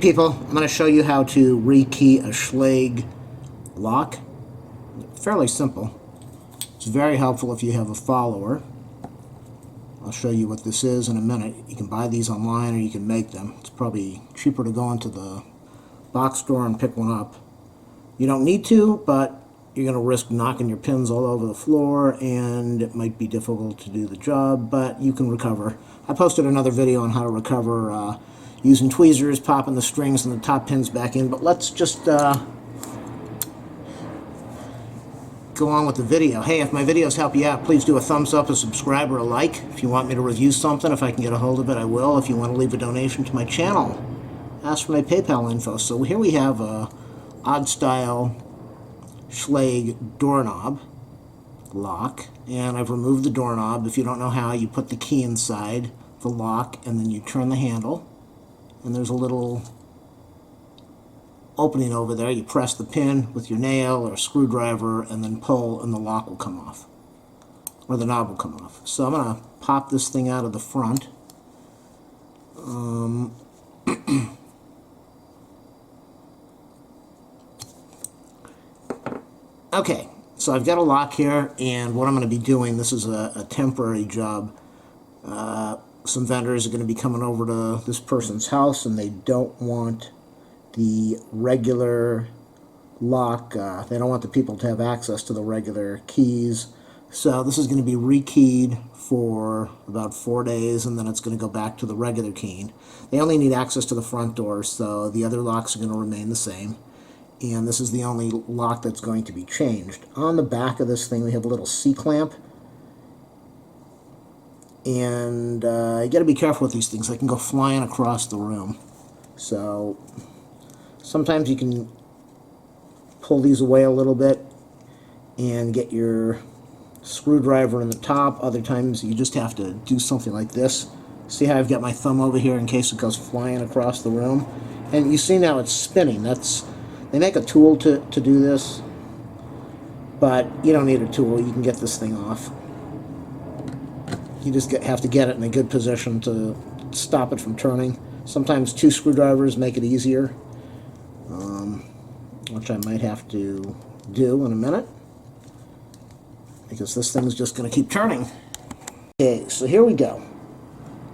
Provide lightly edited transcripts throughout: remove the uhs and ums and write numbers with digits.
people, I'm going to show you how to rekey a Schlage lock. Fairly simple. It's very helpful if you have a follower. I'll show you what this is in a minute. You can buy these online or you can make them. It's probably cheaper to go into the box store and pick one up. You don't need to, but you're going to risk knocking your pins all over the floor, and it might be difficult to do the job, but you can recover. I posted another video on how to recover using tweezers, popping the strings and the top pins back in, but let's just go on with the video. Hey, if my videos help you out, please do a thumbs up, a subscribe, or a like. If you want me to review something, if I can get a hold of it, I will. If you want to leave a donation to my channel, ask for my PayPal info. So here we have a odd style Schlage doorknob lock, and I've removed the doorknob. If you don't know how, you put the key inside the lock and then you turn the handle, and there's a little opening over there. You press the pin with your nail or a screwdriver and then pull, and the lock will come off, or the knob will come off. So I'm going to pop this thing out of the front. Okay, so I've got a lock here, and what I'm going to be doing, this is a temporary job. Some vendors are going to be coming over to this person's house, and they don't want the regular lock. They don't want the people to have access to the regular keys. So this is going to be rekeyed for about 4 days, and then it's going to go back to the regular keying. They only need access to the front door, so the other locks are going to remain the same. And this is the only lock that's going to be changed. On the back of this thing, we have a little C-clamp. And you got to be careful with these things. They can go flying across the room. So sometimes you can pull these away a little bit and get your screwdriver in the top. Other times you just have to do something like this. See how I've got my thumb over here in case it goes flying across the room? And you see now it's spinning. They make a tool to do this, but you don't need a tool. You can get this thing off. You just have to get it in a good position to stop it from turning. Sometimes 2 screwdrivers make it easier, which I might have to do in a minute, because this thing's just going to keep turning. Okay, so here we go.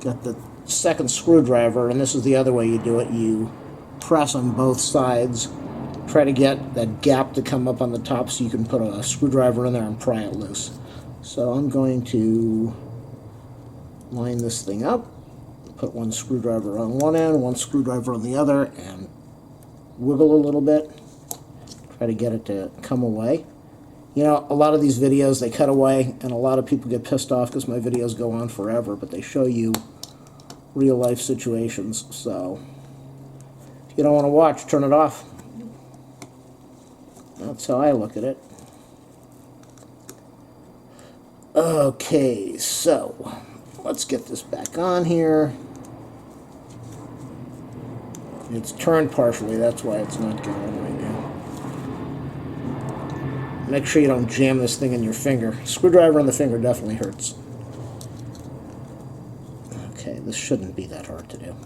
Got the second screwdriver, and this is the other way you do it. You press on both sides. Try to get that gap to come up on the top so you can put a screwdriver in there and pry it loose. So I'm going to line this thing up, put one screwdriver on one end, one screwdriver on the other, and wiggle a little bit. Try to get it to come away. You know, a lot of these videos, they cut away, and a lot of people get pissed off because my videos go on forever, but they show you real-life situations. So if you don't want to watch, turn it off. That's how I look at it. Okay, so let's get this back on here. It's turned partially, that's why it's not going right now. Make sure you don't jam this thing in your finger. Screwdriver in the finger definitely hurts. Okay, this shouldn't be that hard to do.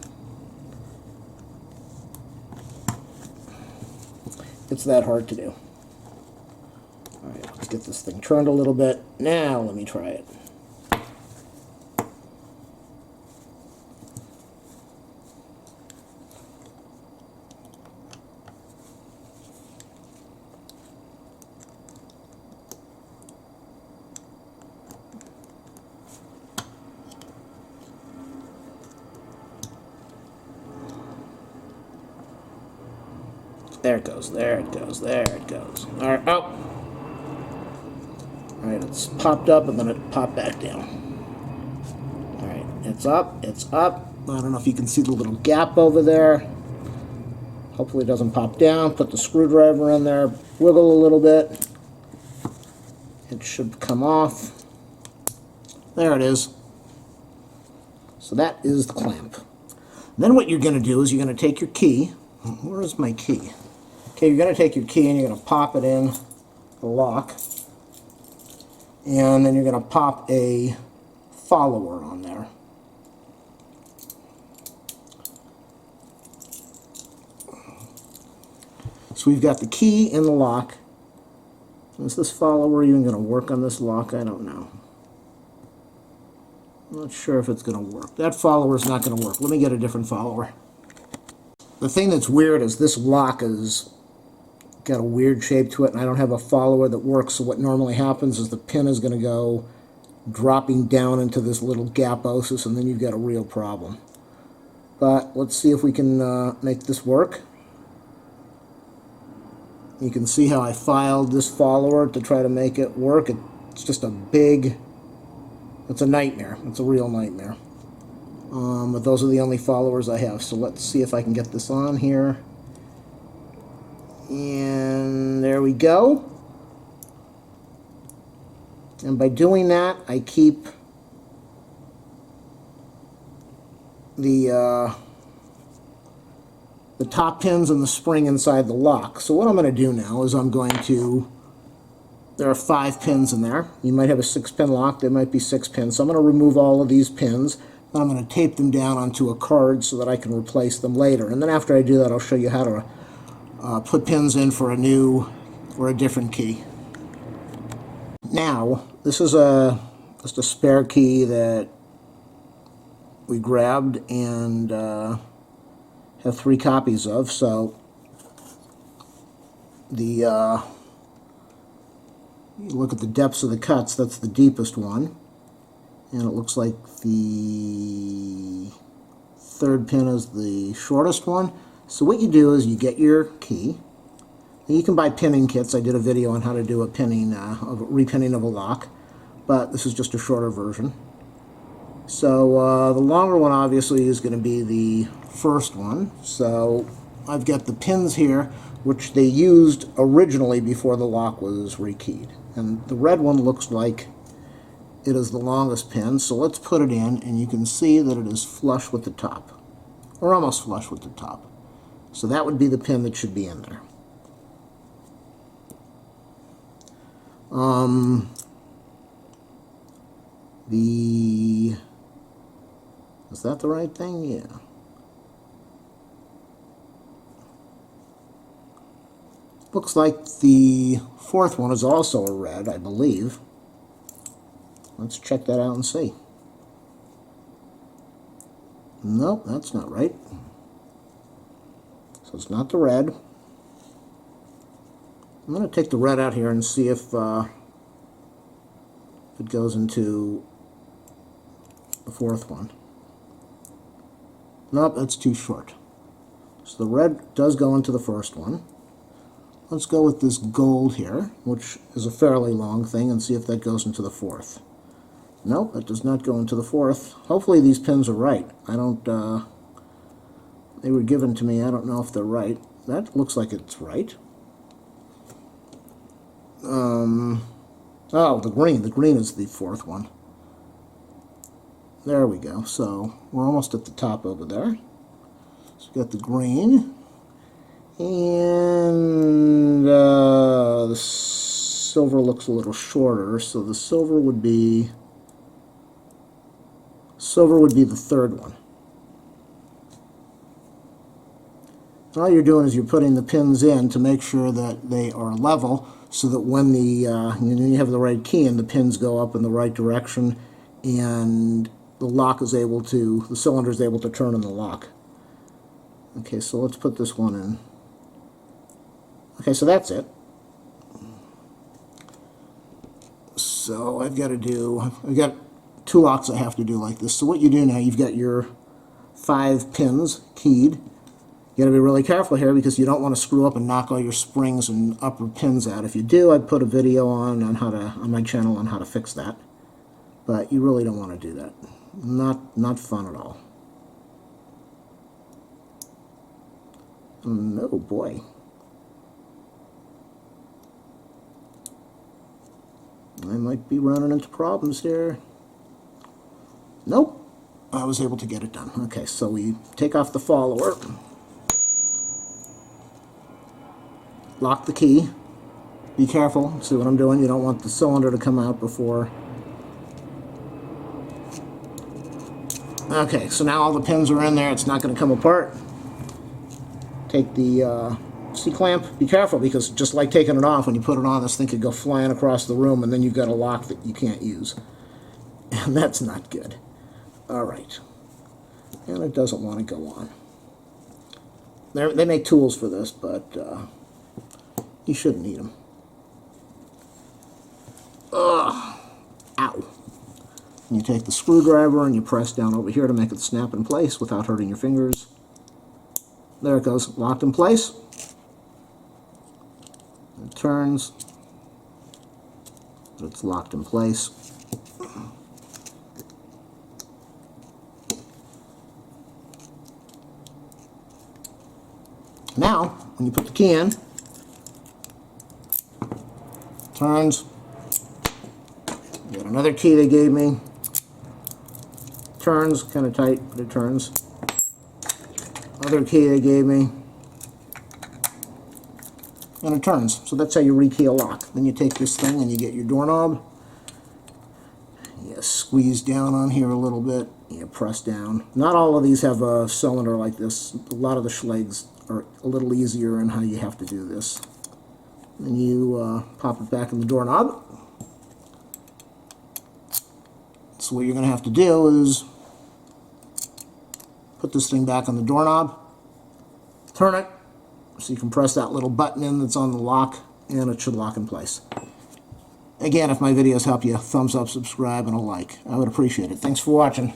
It's that hard to do. Alright, let's get this thing turned a little bit. Now let me try it. There it goes, there it goes, there it goes. Alright, oh! Alright, it's popped up and then it popped back down. Alright, it's up, it's up. I don't know if you can see the little gap over there. Hopefully it doesn't pop down. Put the screwdriver in there, wiggle a little bit. It should come off. There it is. So that is the clamp. Then what you're going to do is you're going to take your key. Where is my key? Okay, you're going to take your key and you're going to pop it in the lock. And then you're going to pop a follower on there. So we've got the key in the lock. Is this follower even going to work on this lock? I don't know. I'm not sure if it's going to work. That follower is not going to work. Let me get a different follower. The thing that's weird is this lock has got a weird shape to it, and I don't have a follower that works. So what normally happens is the pin is going to go dropping down into this little gaposis, and then you've got a real problem. But let's see if we can make this work. You can see how I filed this follower to try to make it work. It's just a big, it's a nightmare. It's a real nightmare. But those are the only followers I have. So let's see if I can get this on here. And there we go. And by doing that, I keep the top pins and the spring inside the lock. So what I'm going to do now is there are 5 pins in there. You might have a 6-pin lock. There might be 6 pins. So I'm going to remove all of these pins. And I'm going to tape them down onto a card so that I can replace them later. And then after I do that, I'll show you how to put pins in for a new or a different key. Now, this is just a spare key that we grabbed and have 3 copies of. So you look at the depths of the cuts, that's the deepest one. And it looks like the 3rd pin is the shortest one. So what you do is you get your key. You can buy pinning kits. I did a video on how to do a repinning of a lock, but this is just a shorter version. So the longer one obviously is going to be the first one. So I've got the pins here, which they used originally before the lock was rekeyed. And the red one looks like it is the longest pin. So let's put it in, and you can see that it is flush with the top, or almost flush with the top. So that would be the pin that should be in there. Is that the right thing? Yeah. Looks like the 4th one is also a red, I believe. Let's check that out and see. Nope, that's not right. So it's not the red. I'm going to take the red out here and see if it goes into the 4th one. Nope, that's too short. So the red does go into the 1st one. Let's go with this gold here, which is a fairly long thing, and see if that goes into the 4th. Nope, that does not go into the 4th. Hopefully these pins are right. They were given to me. I don't know if they're right. That looks like it's right. Oh, the green. The green is the 4th one. There we go. So we're almost at the top over there. So we've got the green. And the silver looks a little shorter. So the silver would be the 3rd one. All you're doing is you're putting the pins in to make sure that they are level, so that when you have the right key and the pins go up in the right direction, and the cylinder is able to turn in the lock. Okay, so let's put this one in. Okay, so that's it. So I've got 2 locks I have to do like this. So what you do now, you've got your 5 pins keyed. You got to be really careful here because you don't want to screw up and knock all your springs and upper pins out. If you do, I'd put a video on my channel on how to fix that. But you really don't want to do that. Not fun at all. No, boy. I might be running into problems here. Nope. I was able to get it done. Okay, so we take off the follower. Lock the key. Be careful. See what I'm doing? You don't want the cylinder to come out before. Okay, so now all the pins are in there. It's not going to come apart. Take the C-clamp, be careful, because just like taking it off, when you put it on, this thing could go flying across the room, and then you've got a lock that you can't use. And that's not good. All right. And it doesn't want to go on. They make tools for this, but you shouldn't need them. Ugh. Ow. And you take the screwdriver and you press down over here to make it snap in place without hurting your fingers. There it goes, locked in place. It turns. It's locked in place. Now, when you put the key in, turns. Got another key they gave me. Turns, kind of tight, but it turns. Other key they gave me. And it turns. So that's how you rekey a lock. Then you take this thing and you get your doorknob. You squeeze down on here a little bit. You press down. Not all of these have a cylinder like this. A lot of the Schlages are a little easier in how you have to do this. Then you pop it back in the doorknob. So what you're going to have to do is put this thing back on the doorknob, turn it, so you can press that little button in that's on the lock, and it should lock in place. Again, if my videos help you, thumbs up, subscribe, and a like. I would appreciate it. Thanks for watching.